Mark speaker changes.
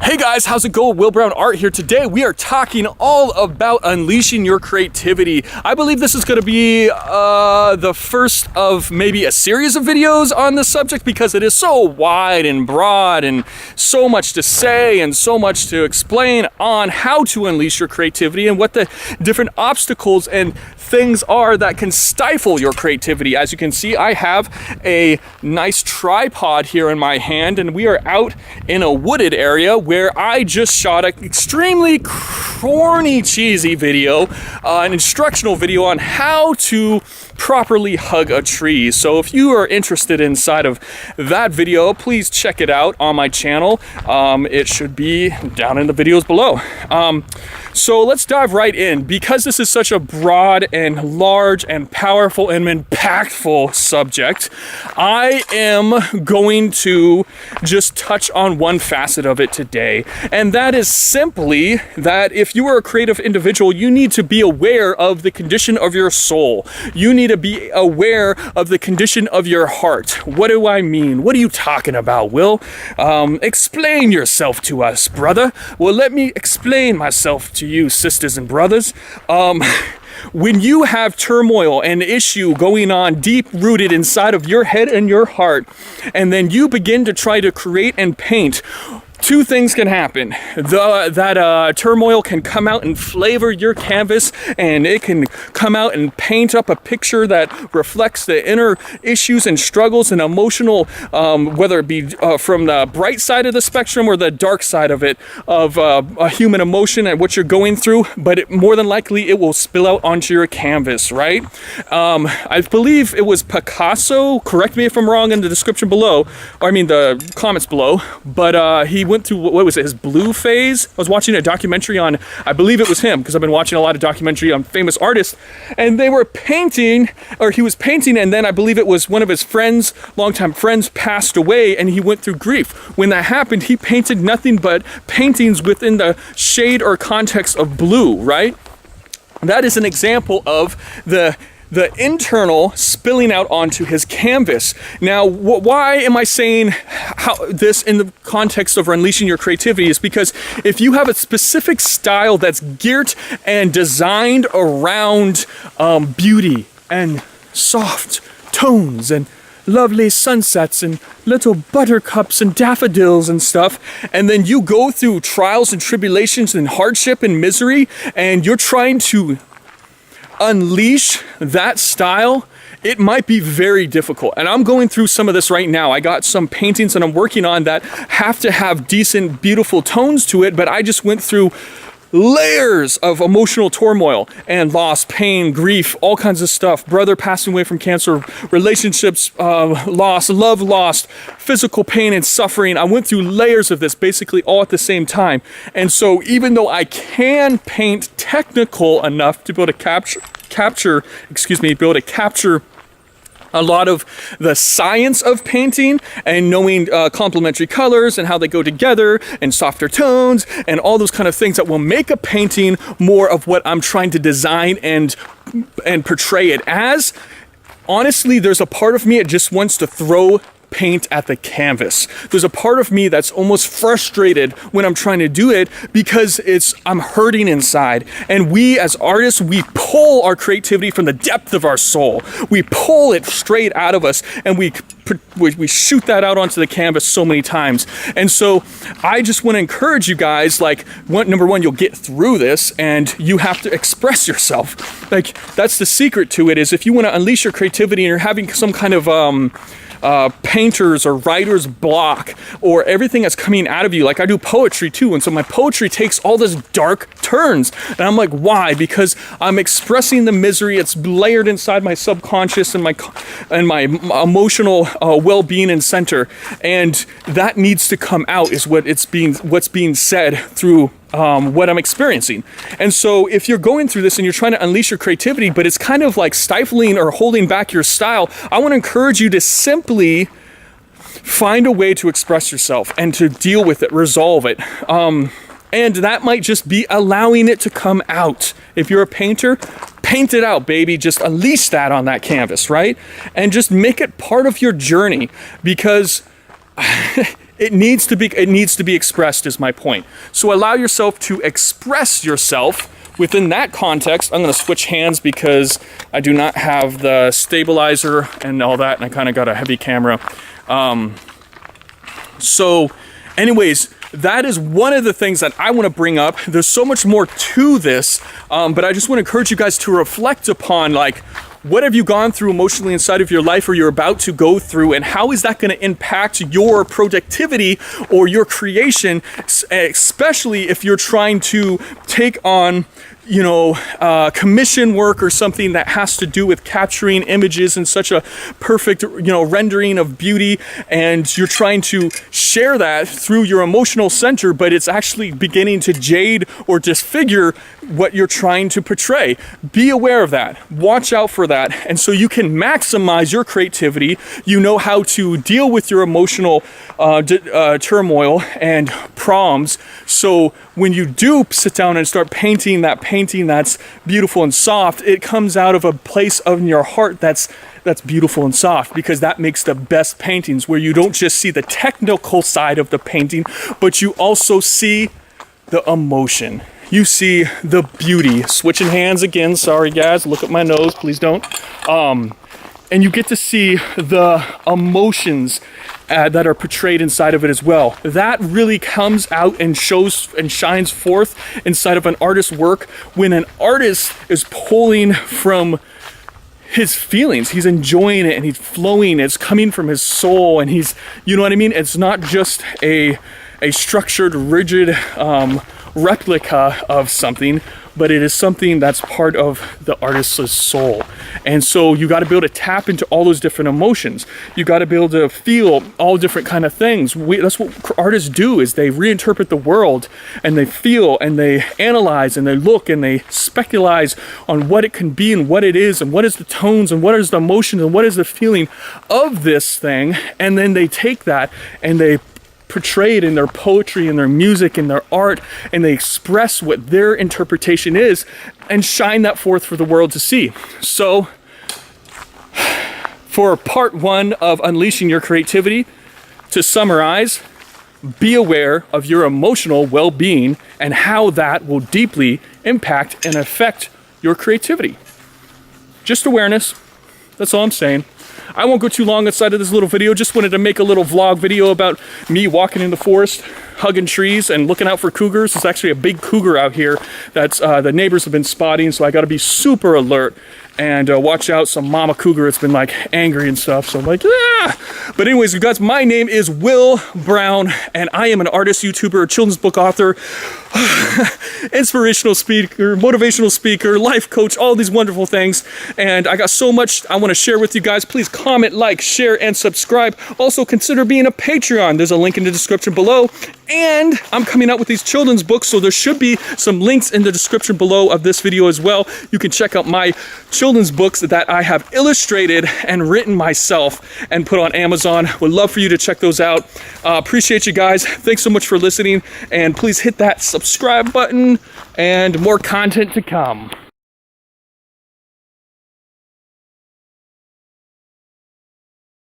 Speaker 1: Hey guys, how's it going? Will Brown Art here. Today we are talking all about unleashing your creativity. I believe this is going to be the first of maybe a series of videos on this subject because it is so wide and broad and so much to say and so much to explain on how to unleash your creativity and what the different obstacles and things are that can stifle your creativity. As you can see, I have a nice tripod here in my hand and we are out in a wooded area where I just shot an extremely corny, cheesy video, an instructional video on how to properly hug a tree. So if you are interested inside of that video, please check it out on my channel. It should be down in the videos below. So let's dive right in. Because this is such a broad and large and powerful and impactful subject, I am going to just touch on one facet of it today. And that is simply that if you are a creative individual, you need to be aware of the condition of your soul. You need to be aware of the condition of your heart. What do I mean? What are you talking about, Will? Explain yourself to us, brother. Well, let me explain myself to you, sisters and brothers. When you have turmoil and issue going on deep rooted inside of your head and your heart, and then you begin to try to create and paint, two things can happen. That turmoil can come out and flavor your canvas, and it can come out and paint up a picture that reflects the inner issues and struggles and emotional, whether it be from the bright side of the spectrum or the dark side of it, of a human emotion and what you're going through, but more than likely it will spill out onto your canvas, right? I believe it was Picasso, correct me if I'm wrong in the description below, or I mean the comments below, but he went through, what was it, his blue phase? I was watching a documentary on, I believe it was him, because I've been watching a lot of documentary on famous artists, and they were painting, or he was painting, and then I believe it was one of his friends, longtime friends, passed away, and he went through grief. When that happened, he painted nothing but paintings within the shade or context of blue, right? That is an example of the internal spilling out onto his canvas. Now, why am I saying this in the context of unleashing your creativity is because if you have a specific style that's geared and designed around beauty and soft tones and lovely sunsets and little buttercups and daffodils and stuff, and then you go through trials and tribulations and hardship and misery, and you're trying to unleash that style, it might be very difficult. And I'm going through some of this right now. I got some paintings that I'm working on that have to have decent, beautiful tones to it, but I just went through layers of emotional turmoil and loss, pain, grief, all kinds of stuff. Brother passing away from cancer, relationships lost, love lost, physical pain and suffering. I went through layers of this basically all at the same time. And so even though I can paint technical enough to be able to capture a lot of the science of painting and knowing complementary colors and how they go together and softer tones and all those kind of things that will make a painting more of what I'm trying to design and portray it as. Honestly, there's a part of me that just wants to throw paint at the canvas. There's a part of me that's almost frustrated when I'm trying to do it because I'm hurting inside. And we as artists, we pull our creativity from the depth of our soul. We pull it straight out of us and we shoot that out onto the canvas so many times. And so I just want to encourage you guys, number one, you'll get through this and you have to express yourself. Like, that's the secret to it, is if you want to unleash your creativity and you're having some kind of painter's or writer's block, or everything that's coming out of you. Like, I do poetry too, and so my poetry takes all this dark turns, and I'm like, why? Because I'm expressing the misery. It's layered inside my subconscious and my emotional well-being and center, and that needs to come out, is what's being said through what I'm experiencing. And so if you're going through this and you're trying to unleash your creativity, but it's kind of like stifling or holding back your style, I want to encourage you to simply find a way to express yourself and to deal with it, resolve it. And that might just be allowing it to come out. If you're a painter, paint it out, baby. Just unleash that on that canvas, right? And just make it part of your journey, because it needs to be expressed is my point. So allow yourself to express yourself within that context. I'm going to switch hands because I do not have the stabilizer and all that, and I kind of got a heavy camera. So anyways, that is one of the things that I want to bring up. There's so much more to this, but I just want to encourage you guys to reflect upon, like, what have you gone through emotionally inside of your life, or you're about to go through, and how is that going to impact your productivity or your creation, especially if you're trying to take on, you know, commission work or something that has to do with capturing images in such a perfect, you know, rendering of beauty, and you're trying to share that through your emotional center, but it's actually beginning to jade or disfigure what you're trying to portray. Be aware of that. Watch out for that. And so you can maximize your creativity. You know how to deal with your emotional turmoil and problems. So when you do sit down and start painting that painting that's beautiful and soft, it comes out of a place in your heart that's beautiful and soft, because that makes the best paintings, where you don't just see the technical side of the painting, but you also see the emotion. You see the beauty. Switching hands again. Sorry, guys. Look at my nose. Please don't. And you get to see the emotions that are portrayed inside of it as well. That really comes out and shows and shines forth inside of an artist's work when an artist is pulling from his feelings. He's enjoying it and he's flowing. It's coming from his soul, and he's, you know what I mean? It's not just a structured, rigid replica of something, but it is something that's part of the artist's soul. And so you got to be able to tap into all those different emotions. You got to be able to feel all different kind of things. That's what artists do, is they reinterpret the world, and they feel and they analyze and they look and they speculate on what it can be and what it is and what is the tones and what is the emotions and what is the feeling of this thing. And then they take that and they portray it in their poetry and their music and their art, and they express what their interpretation is and shine that forth for the world to see. So for part one of Unleashing Your Creativity, to summarize, be aware of your emotional well-being and how that will deeply impact and affect your creativity. Just awareness. That's all I'm saying. I won't go too long outside of this little video. Just wanted to make a little vlog video about me walking in the forest, hugging trees, and looking out for cougars. There's actually a big cougar out here that's the neighbors have been spotting, so I got to be super alert and watch out. Some mama cougar that's been like angry and stuff, so I'm like, ah! But anyways, you guys, my name is Will Brown, and I am an artist, YouTuber, children's book author, inspirational speaker, motivational speaker, life coach, all these wonderful things. And I got so much I want to share with you guys. Please comment, like, share, and subscribe. Also consider being a Patreon. There's a link in the description below. And I'm coming out with these children's books, so there should be some links in the description below of this video as well. You can check out my children's books that I have illustrated and written myself and put on Amazon. Would love for you to check those out. Appreciate you guys. Thanks so much for listening, and please hit that subscribe button, and more content to come.